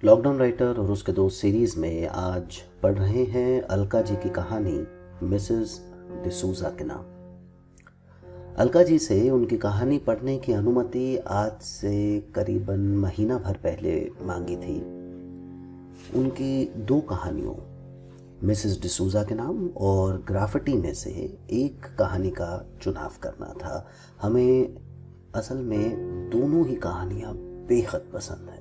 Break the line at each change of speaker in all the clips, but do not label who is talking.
Lockdown writer और उसके दोस्त सीरीज में आज पढ़ रहे हैं अलका जी की कहानी मिसेस डिसूजा के नाम। अलका जी से उनकी कहानी पढ़ने की अनुमति आज से करीबन महीना भर पहले मांगी थी। उनकी दो कहानियों मिसेस डिसूजा के नाम और ग्राफिटी में से एक कहानी का चुनाव करना था। हमें असल में दोनों ही कहानियां बेहद पसंद हैं,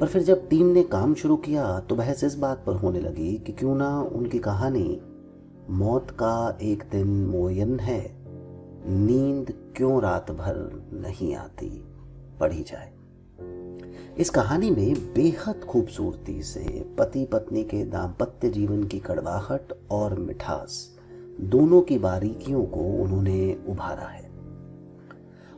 पर फिर जब टीम ने काम शुरू किया तो बहस इस बात पर होने लगी कि क्यों ना उनकी कहानी मौत का एक दिन मुअय्यन है, नींद क्यों रात भर नहीं आती पढ़ी जाए। इस कहानी में बेहद खूबसूरती से पति पत्नी के दाम्पत्य जीवन की कड़वाहट और मिठास दोनों की बारीकियों को उन्होंने उभारा है।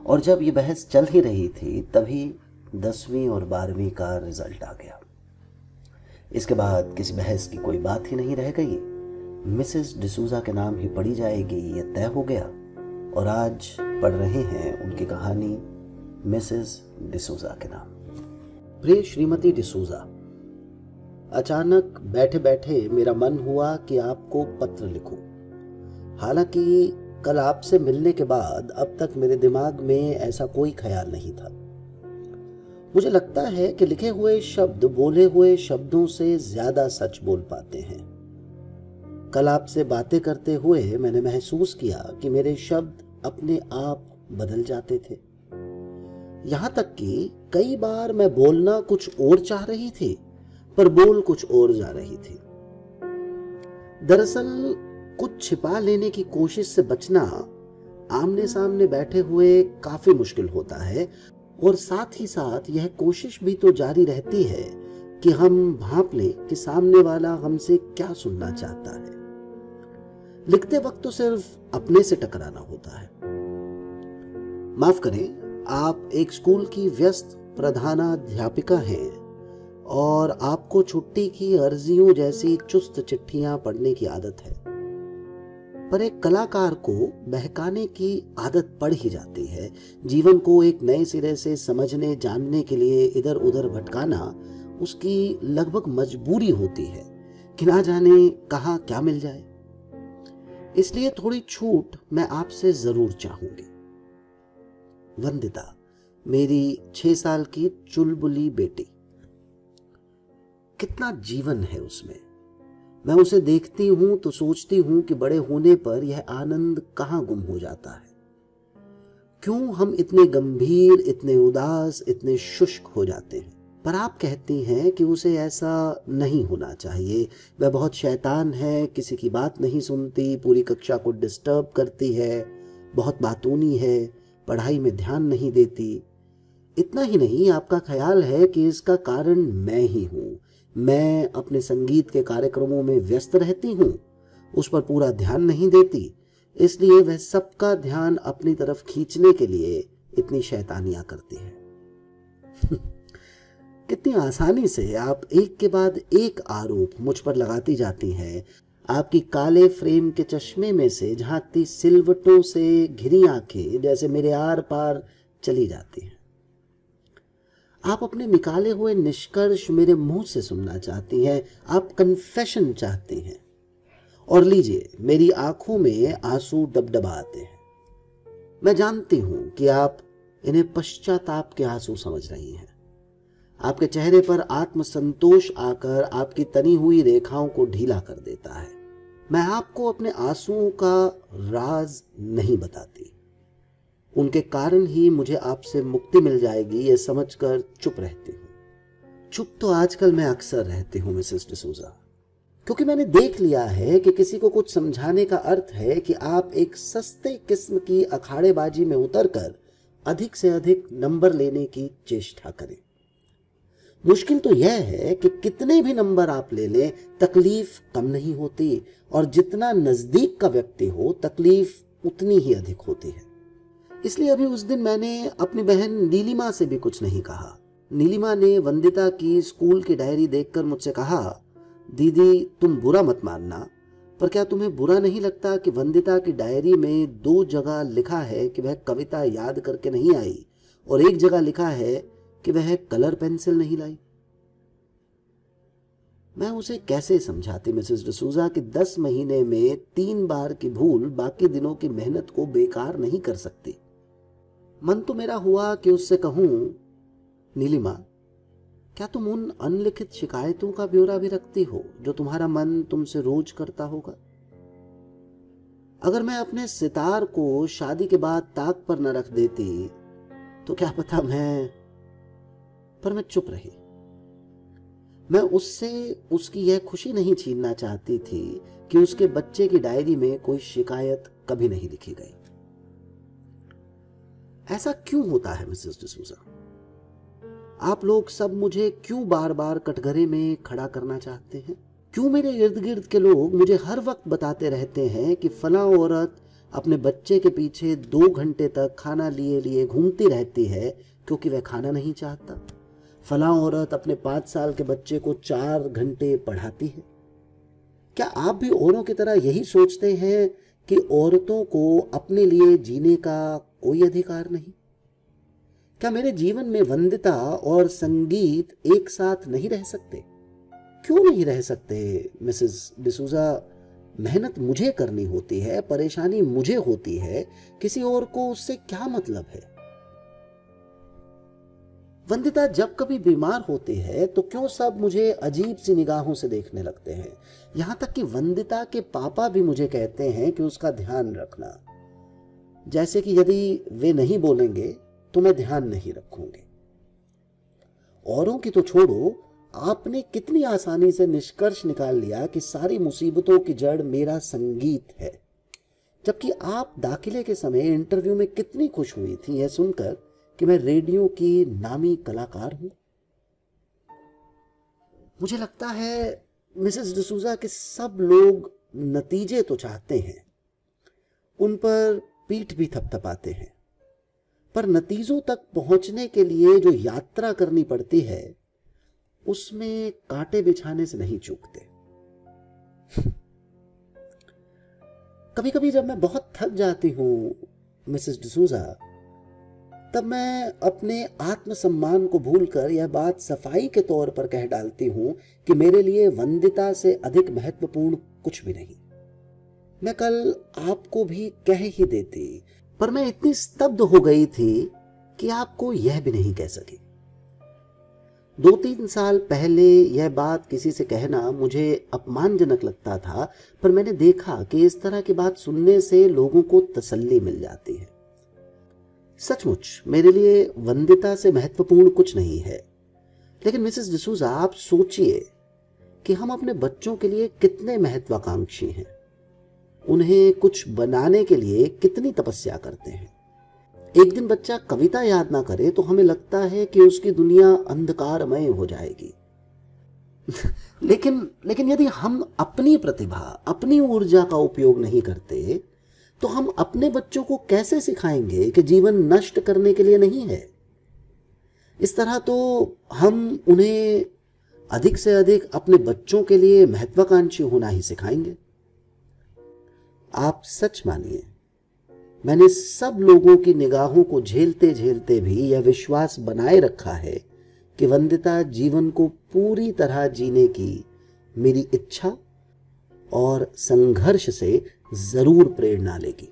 और जब ये बहस चल ही रही थी तभी 10वीं और 12वीं का रिजल्ट आ गया। इसके बाद किसी बहस की कोई बात ही नहीं रह गई। मिसेस डिसूजा के नाम ही पढ़ी जाएगी ये तय हो गया और आज पढ़ रहे हैं उनकी कहानी मिसेस डिसूजा के नाम। प्रिय श्रीमती डिसूजा, अचानक बैठे बैठे मेरा मन हुआ कि आपको पत्र लिखूं। हालांकि कल आपसे मिलने के बाद अब तक मेरे दिमाग में ऐसा कोई ख्याल नहीं था। मुझे लगता है कि लिखे हुए शब्द बोले हुए शब्दों से ज्यादा सच बोल पाते हैं। कल आपसे बातें करते हुए मैंने महसूस किया कि मेरे शब्द अपने आप बदल जाते थे। यहां तक कि कई बार मैं बोलना कुछ और चाह रही थी पर बोल कुछ और जा रही थी। दरअसल कुछ छिपा लेने की कोशिश से बचना आमने सामने बैठे हुए काफी मुश्किल होता है और साथ ही साथ यह कोशिश भी तो जारी रहती है कि हम भांप लें कि सामने वाला हमसे क्या सुनना चाहता है। लिखते वक्त तो सिर्फ अपने से टकराना होता है। माफ करें, आप एक स्कूल की व्यस्त प्रधानाध्यापिका हैं और आपको छुट्टी की अर्जियों जैसी चुस्त चिट्ठियां पढ़ने की आदत है, पर एक कलाकार को बहकाने की आदत पड़ ही जाती है। जीवन को एक नए सिरे से समझने जानने के लिए इधर उधर भटकाना उसकी लगभग मजबूरी होती है कि ना जाने कहाँ क्या मिल जाए। इसलिए थोड़ी छूट मैं आपसे जरूर चाहूंगी। वंदिता, मेरी 6 साल की चुलबुली बेटी। कितना जीवन है उसमें। मैं उसे देखती हूं तो सोचती हूं कि बड़े होने पर यह आनंद कहां गुम हो जाता है। क्यों हम इतने गंभीर, इतने उदास, इतने शुष्क हो जाते हैं। पर आप कहती हैं कि उसे ऐसा नहीं होना चाहिए। वह बहुत शैतान है, किसी की बात नहीं सुनती, पूरी कक्षा को डिस्टर्ब करती है, बहुत बातूनी है, पढ़ाई में ध्यान नहीं देती। इतना ही नहीं, आपका ख्याल है कि इसका कारण मैं ही हूं। मैं अपने संगीत के कार्यक्रमों में व्यस्त रहती हूं, उस पर पूरा ध्यान नहीं देती, इसलिए वह सबका ध्यान अपनी तरफ खींचने के लिए इतनी शैतानियां करती है। कितनी आसानी से आप एक के बाद एक आरोप मुझ पर लगाती जाती हैं। आपकी काले फ्रेम के चश्मे में से झांकती सिलवटों से घिरी आंखें जैसे मेरे आर पार चली जाती हैं। आप अपने निकाले हुए निष्कर्ष मेरे मुंह से सुनना चाहती हैं। आप कन्फेशन चाहती हैं। और लीजिए, मेरी आंखों में आंसू डबडबा आते हैं। मैं जानती हूं कि आप इन्हें पश्चाताप के आंसू समझ रही हैं। आपके चेहरे पर आत्मसंतोष आकर आपकी तनी हुई रेखाओं को ढीला कर देता है। मैं आपको अपने आंसुओं का राज नहीं बताती। उनके कारण ही मुझे आपसे मुक्ति मिल जाएगी ये समझकर चुप रहती हूं। चुप तो आजकल मैं अक्सर रहती हूं मिसेस डिसूजा, क्योंकि मैंने देख लिया है कि किसी को कुछ समझाने का अर्थ है कि आप एक सस्ते किस्म की अखाड़ेबाजी में उतरकर अधिक से अधिक नंबर लेने की चेष्टा करें। मुश्किल तो यह है कि कितने भी नंबर आप ले लें, तकलीफ कम नहीं होती, और जितना नजदीक का व्यक्ति हो तकलीफ उतनी ही अधिक होती है। इसलिए अभी उस दिन मैंने अपनी बहन नीलिमा से भी कुछ नहीं कहा। नीलिमा ने वंदिता की स्कूल की डायरी देखकर मुझसे कहा, दीदी तुम बुरा मत मानना, पर क्या तुम्हें बुरा नहीं लगता कि वंदिता की डायरी में 2 जगह लिखा है कि वह कविता याद करके नहीं आई और एक जगह लिखा है कि वह कलर पेंसिल नहीं लाई। मैं उसे कैसे समझाती मिसेस डिसूजा कि 10 महीने में 3 बार की भूल बाकी दिनों की मेहनत को बेकार नहीं कर सकती। मन तो मेरा हुआ कि उससे कहूं, नीलिमा, क्या तुम उन अनलिखित शिकायतों का ब्यौरा भी रखती हो जो तुम्हारा मन तुमसे रोज करता होगा? अगर मैं अपने सितार को शादी के बाद ताक पर न रख देती तो क्या पता पर मैं चुप रही। मैं उससे उसकी यह खुशी नहीं छीनना चाहती थी कि उसके बच्चे की डायरी में कोई शिकायत कभी नहीं लिखी गई। ऐसा क्यों होता है मिसेस डिसूजा? आप लोग सब मुझे क्यों बार बार कटघरे में खड़ा करना चाहते हैं? क्यों मेरे इर्द गिर्द के लोग मुझे हर वक्त बताते रहते हैं कि फला औरत अपने बच्चे के पीछे 2 घंटे तक खाना लिए लिए घूमती रहती है क्योंकि वह खाना नहीं चाहता। फला औरत अपने 5 साल के बच्चे को 4 घंटे पढ़ाती है। क्या आप भी औरों की तरह यही सोचते हैं कि औरतों को अपने लिए जीने का कोई अधिकार नहीं? क्या मेरे जीवन में वंदिता और संगीत एक साथ नहीं रह सकते? क्यों नहीं रह सकते मिसेस डिसूजा? मेहनत मुझे करनी होती है, परेशानी मुझे होती है, किसी और को उससे क्या मतलब है? वंदिता जब कभी बीमार होती है तो क्यों सब मुझे अजीब सी निगाहों से देखने लगते हैं? यहां तक कि वंदिता के पापा भी मुझे कहते हैं कि उसका ध्यान रखना, जैसे कि यदि वे नहीं बोलेंगे तो मैं ध्यान नहीं रखूंगी। औरों की तो छोड़ो, आपने कितनी आसानी से निष्कर्ष निकाल लिया कि सारी मुसीबतों की जड़ मेरा संगीत है, जबकि आप दाखिले के समय इंटरव्यू में कितनी खुश हुई थी यह सुनकर कि मैं रेडियो की नामी कलाकार हूं। मुझे लगता है मिसेस डिसूजा कि सब लोग नतीजे तो चाहते हैं, उन पर पीठ भी थपथपाते हैं, पर नतीजों तक पहुंचने के लिए जो यात्रा करनी पड़ती है उसमें कांटे बिछाने से नहीं चूकते। कभी कभी जब मैं बहुत थक जाती हूं मिसेस डिसूजा, तब मैं अपने आत्मसम्मान को भूलकर यह बात सफाई के तौर पर कह डालती हूं कि मेरे लिए वंदिता से अधिक महत्वपूर्ण कुछ भी नहीं। मैं कल आपको भी कह ही देती, पर मैं इतनी स्तब्ध हो गई थी कि आपको यह भी नहीं कह सकी। 2-3 साल पहले यह बात किसी से कहना मुझे अपमानजनक लगता था, पर मैंने देखा कि इस तरह की बात सुनने से लोगों को तसल्ली मिल जाती है। सचमुच मेरे लिए वंदिता से महत्वपूर्ण कुछ नहीं है, लेकिन मिसेस डिसूजा, आप सोचिए कि हम अपने बच्चों के लिए कितने महत्वाकांक्षी हैं, उन्हें कुछ बनाने के लिए कितनी तपस्या करते हैं। एक दिन बच्चा कविता याद ना करे तो हमें लगता है कि उसकी दुनिया अंधकारमय हो जाएगी। लेकिन यदि हम अपनी प्रतिभा, अपनी ऊर्जा का उपयोग नहीं करते तो हम अपने बच्चों को कैसे सिखाएंगे कि जीवन नष्ट करने के लिए नहीं है? इस तरह तो हम उन्हें अधिक से अधिक अपने बच्चों के लिए महत्वाकांक्षी होना ही सिखाएंगे। आप सच मानिए, मैंने सब लोगों की निगाहों को झेलते झेलते भी यह विश्वास बनाए रखा है कि वंदिता जीवन को पूरी तरह जीने की मेरी इच्छा और संघर्ष से जरूर प्रेरणा लेगी।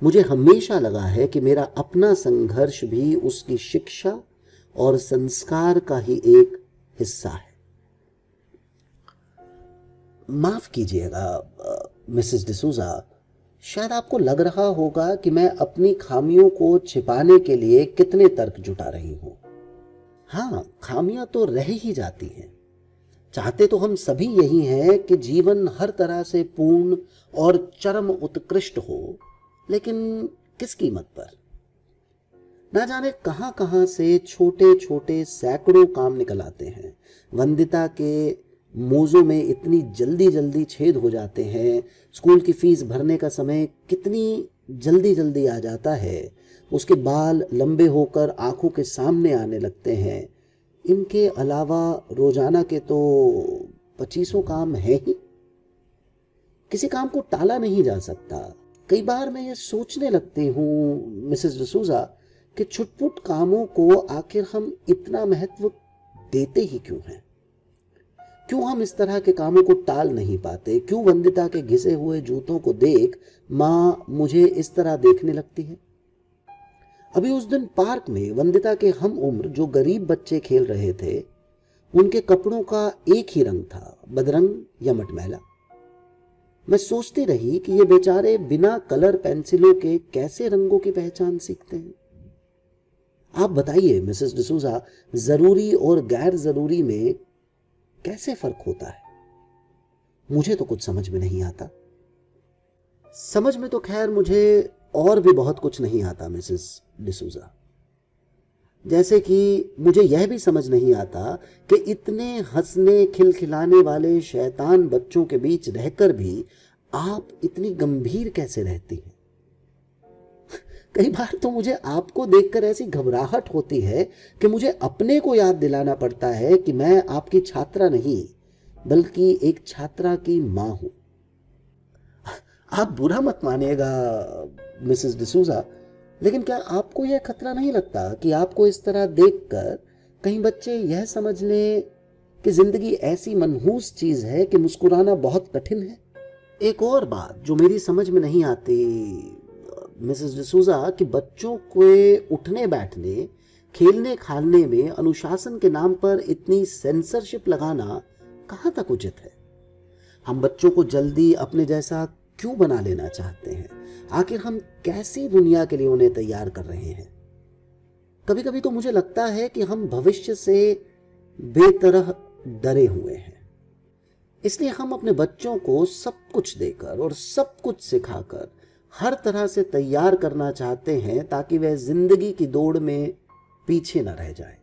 मुझे हमेशा लगा है कि मेरा अपना संघर्ष भी उसकी शिक्षा और संस्कार का ही एक हिस्सा है। माफ कीजिएगा मिसेस डिसूजा, शायद आपको लग रहा होगा कि मैं अपनी खामियों को छिपाने के लिए कितने तर्क जुटा रही हूं। हाँ, खामियां तो रह ही जाती हैं। चाहते तो हम सभी यही हैं कि जीवन हर तरह से पूर्ण और चरम उत्कृष्ट हो, लेकिन किस कीमत पर? ना जाने कहां कहां से छोटे छोटे सैकड़ों काम निकल आते हैं। वंदिता के मोज़ों में इतनी जल्दी जल्दी छेद हो जाते हैं, स्कूल की फीस भरने का समय कितनी जल्दी जल्दी आ जाता है, उसके बाल लंबे होकर आंखों के सामने आने लगते हैं। इनके अलावा रोजाना के तो 25 काम है ही। किसी काम को टाला नहीं जा सकता। कई बार मैं ये सोचने लगती हूँ मिसेस डिसूजा कि छुटपुट कामों को आखिर हम इतना महत्व देते ही क्यों हैं? क्यों हम इस तरह के कामों को टाल नहीं पाते? क्यों वंदिता के घिसे हुए जूतों को देख माँ मुझे इस तरह देखने लगती है? अभी उस दिन पार्क में वंदिता के हम उम्र जो गरीब बच्चे खेल रहे थे, उनके कपड़ों का एक ही रंग था, बदरंग या मटमैला। मैं सोचती रही कि ये बेचारे बिना कलर पेंसिलों के कैसे रंगों की पहचान सीखते हैं। आप बताइए मिसेस डिसूजा, जरूरी और गैर जरूरी में कैसे फर्क होता है? मुझे तो कुछ समझ में नहीं आता। समझ में तो खैर मुझे और भी बहुत कुछ नहीं आता मिसेस डिसूजा। जैसे कि मुझे यह भी समझ नहीं आता कि इतने हंसने खिलखिलाने वाले शैतान बच्चों के बीच रहकर भी आप इतनी गंभीर कैसे रहती हैं। कई बार तो मुझे आपको देखकर ऐसी घबराहट होती है कि मुझे अपने को याद दिलाना पड़ता है कि मैं आपकी छात्रा नहीं बल्कि एक छात्रा की मां हूं। आप बुरा मत मानिएगा मिसेस डिसूजा, लेकिन क्या आपको यह खतरा नहीं लगता कि आपको इस तरह देखकर कहीं बच्चे यह समझ लें कि जिंदगी ऐसी मनहूस चीज है कि मुस्कुराना बहुत कठिन है? एक और बात जो मेरी समझ में नहीं आती मिसेस डिसूजा, कि बच्चों के उठने बैठने, खेलने खालने में अनुशासन के नाम पर इतनी सेंसरशिप लगाना कहां तक उचित है? हम बच्चों को जल्दी अपने जैसा क्यों बना लेना चाहते हैं? आखिर हम कैसी दुनिया के लिए उन्हें तैयार कर रहे हैं? कभी कभी तो मुझे लगता है कि हम भविष्य से बेतरह डरे हुए हैं, इसलिए हम अपने बच्चों को सब कुछ देकर और सब कुछ सिखाकर हर तरह से तैयार करना चाहते हैं ताकि वह जिंदगी की दौड़ में पीछे न रह जाए।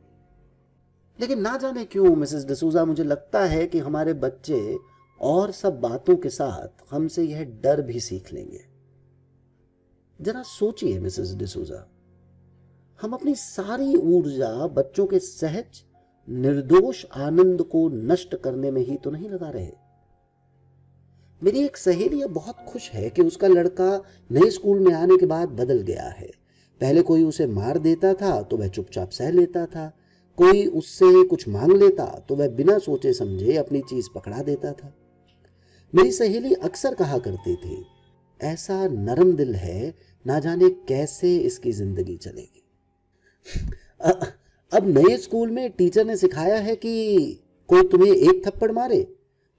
लेकिन ना जाने क्यों मिसेस डिसूजा, मुझे लगता है कि हमारे बच्चे और सब बातों के साथ हमसे यह डर भी सीख लेंगे। जरा सोचिए मिसेस डिसूजा, हम अपनी सारी ऊर्जा बच्चों के सहज निर्दोष आनंद को नष्ट करने में ही तो नहीं लगा रहे। मेरी एक सहेली बहुत खुश है कि उसका लड़का नए स्कूल में आने के बाद बदल गया है। पहले कोई उसे मार देता था तो वह चुपचाप सह लेता था, कोई उससे कुछ मांग लेता तो वह बिना सोचे समझे अपनी चीज पकड़ा देता था। मेरी सहेली अक्सर कहा करती थी, ऐसा नरम दिल है, ना जाने कैसे इसकी जिंदगी चलेगी। अब नए स्कूल में टीचर ने सिखाया है कि कोई तुम्हें एक थप्पड़ मारे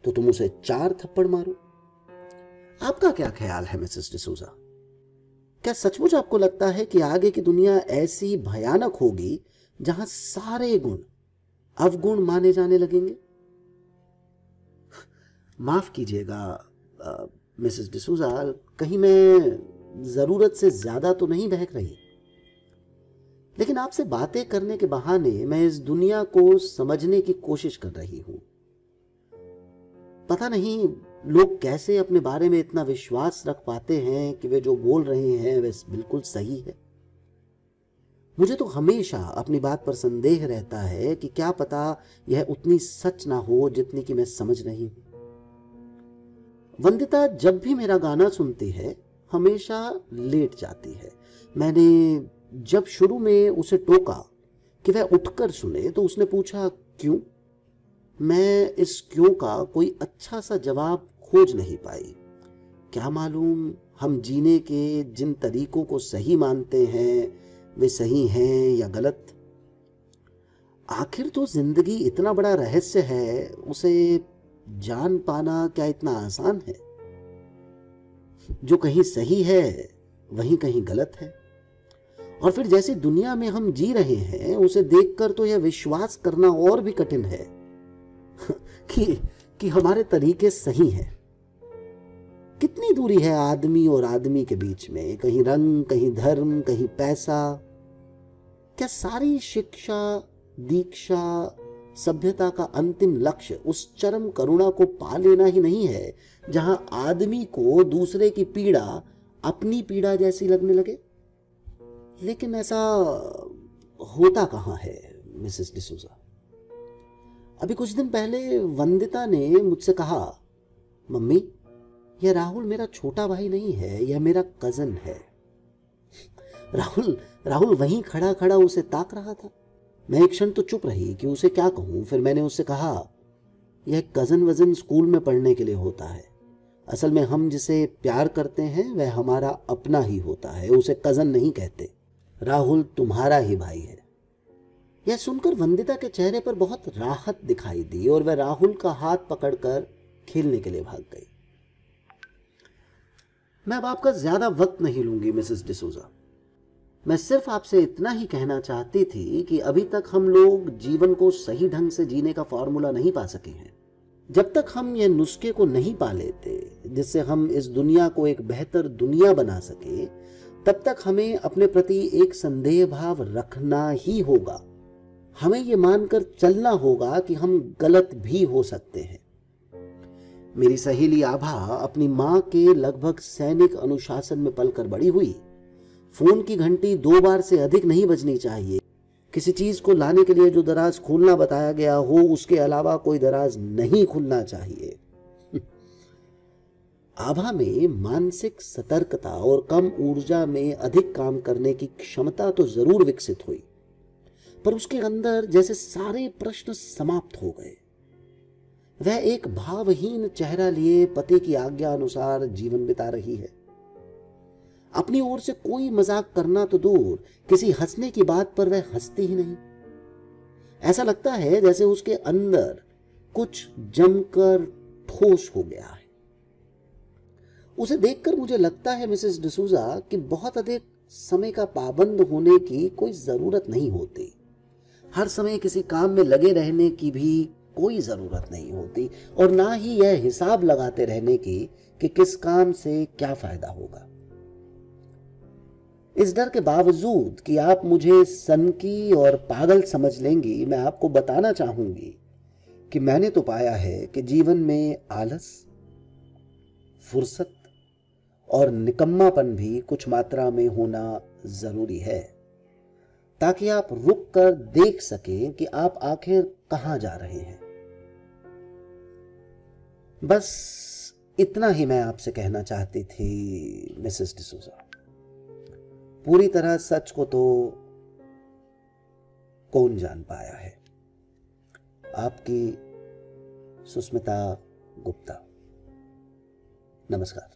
तो तुम उसे 4 थप्पड़ मारो। आपका क्या ख्याल है मिसेस डिसूजा? क्या सचमुच आपको लगता है कि आगे की दुनिया ऐसी भयानक होगी जहां सारे गुण अवगुण माने जाने लगेंगे? माफ कीजिएगा मिसेस डिसूजा, कहीं मैं जरूरत से ज्यादा तो नहीं बहक रही, लेकिन आपसे बातें करने के बहाने मैं इस दुनिया को समझने की कोशिश कर रही हूं। पता नहीं लोग कैसे अपने बारे में इतना विश्वास रख पाते हैं कि वे जो बोल रहे हैं वह बिल्कुल सही है। मुझे तो हमेशा अपनी बात पर संदेह रहता है कि क्या पता यह उतनी सच ना हो जितनी कि मैं समझ रही हूं। वंदिता जब भी मेरा गाना सुनती है हमेशा लेट जाती है। मैंने जब शुरू में उसे टोका कि वह उठकर सुने तो उसने पूछा क्यों। मैं इस क्यों का कोई अच्छा सा जवाब खोज नहीं पाई। क्या मालूम हम जीने के जिन तरीकों को सही मानते हैं वे सही हैं या गलत। आखिर तो जिंदगी इतना बड़ा रहस्य है, उसे जान पाना क्या इतना आसान है? जो कहीं सही है वहीं कहीं गलत है, और फिर जैसी दुनिया में हम जी रहे हैं उसे देखकर तो यह विश्वास करना और भी कठिन है कि हमारे तरीके सही हैं। कितनी दूरी है आदमी और आदमी के बीच में, कहीं रंग, कहीं धर्म, कहीं पैसा। क्या सारी शिक्षा, दीक्षा, सभ्यता का अंतिम लक्ष्य उस चरम करुणा को पा लेना ही नहीं है जहां आदमी को दूसरे की पीड़ा अपनी पीड़ा जैसी लगने लगे? लेकिन ऐसा होता कहां है मिसेस डिसूजा? अभी कुछ दिन पहले वंदिता ने मुझसे कहा, मम्मी यह राहुल मेरा छोटा भाई नहीं है, यह मेरा कजन है। राहुल वहीं खड़ा खड़ा उसे ताक रहा था। मैं एक क्षण तो चुप रही कि उसे क्या कहूं। फिर मैंने उससे कहा, यह कज़न वज़न स्कूल में पढ़ने के लिए होता है। असल में हम जिसे प्यार करते हैं वह हमारा अपना ही होता है, उसे कज़न नहीं कहते। राहुल तुम्हारा ही भाई है। यह सुनकर वंदिता के चेहरे पर बहुत राहत दिखाई दी और वह राहुल का हाथ पकड़कर खेलने के लिए भाग गई। मैं अब आपका ज्यादा वक्त नहीं लूंगी मिसेस डिसूजा। मैं सिर्फ आपसे इतना ही कहना चाहती थी कि अभी तक हम लोग जीवन को सही ढंग से जीने का फॉर्मूला नहीं पा सके हैं। जब तक हम ये नुस्खे को नहीं पा लेते जिससे हम इस दुनिया को एक बेहतर दुनिया बना सके, तब तक हमें अपने प्रति एक संदेह भाव रखना ही होगा। हमें ये मानकर चलना होगा कि हम गलत भी हो सकते हैं। मेरी सहेली आभा अपनी मां के लगभग सैनिक अनुशासन में पलकर बड़ी हुई। फोन की घंटी 2 बार से अधिक नहीं बजनी चाहिए। किसी चीज को लाने के लिए जो दराज खोलना बताया गया हो उसके अलावा कोई दराज नहीं खुलना चाहिए। आभा में मानसिक सतर्कता और कम ऊर्जा में अधिक काम करने की क्षमता तो जरूर विकसित हुई, पर उसके अंदर जैसे सारे प्रश्न समाप्त हो गए। वह एक भावहीन चेहरा लिए पति की आज्ञा अनुसार जीवन बिता रही है। अपनी ओर से कोई मजाक करना तो दूर, किसी हंसने की बात पर वह हंसती ही नहीं। ऐसा लगता है जैसे उसके अंदर कुछ जमकर ठोस हो गया है। उसे देखकर मुझे लगता है मिसेस डिसूजा कि बहुत अधिक समय का पाबंद होने की कोई जरूरत नहीं होती। हर समय किसी काम में लगे रहने की भी कोई जरूरत नहीं होती, और ना ही यह हिसाब लगाते रहने की कि किस काम से क्या फायदा होगा। इस डर के बावजूद कि आप मुझे सनकी और पागल समझ लेंगी, मैं आपको बताना चाहूंगी कि मैंने तो पाया है कि जीवन में आलस, फुर्सत और निकम्मापन भी कुछ मात्रा में होना जरूरी है, ताकि आप रुक कर देख सकें कि आप आखिर कहां जा रहे हैं। बस इतना ही मैं आपसे कहना चाहती थी मिसेस डिसूजा। पूरी तरह सच को तो कौन जान पाया है। आपकी सुस्मिता गुप्ता। नमस्कार।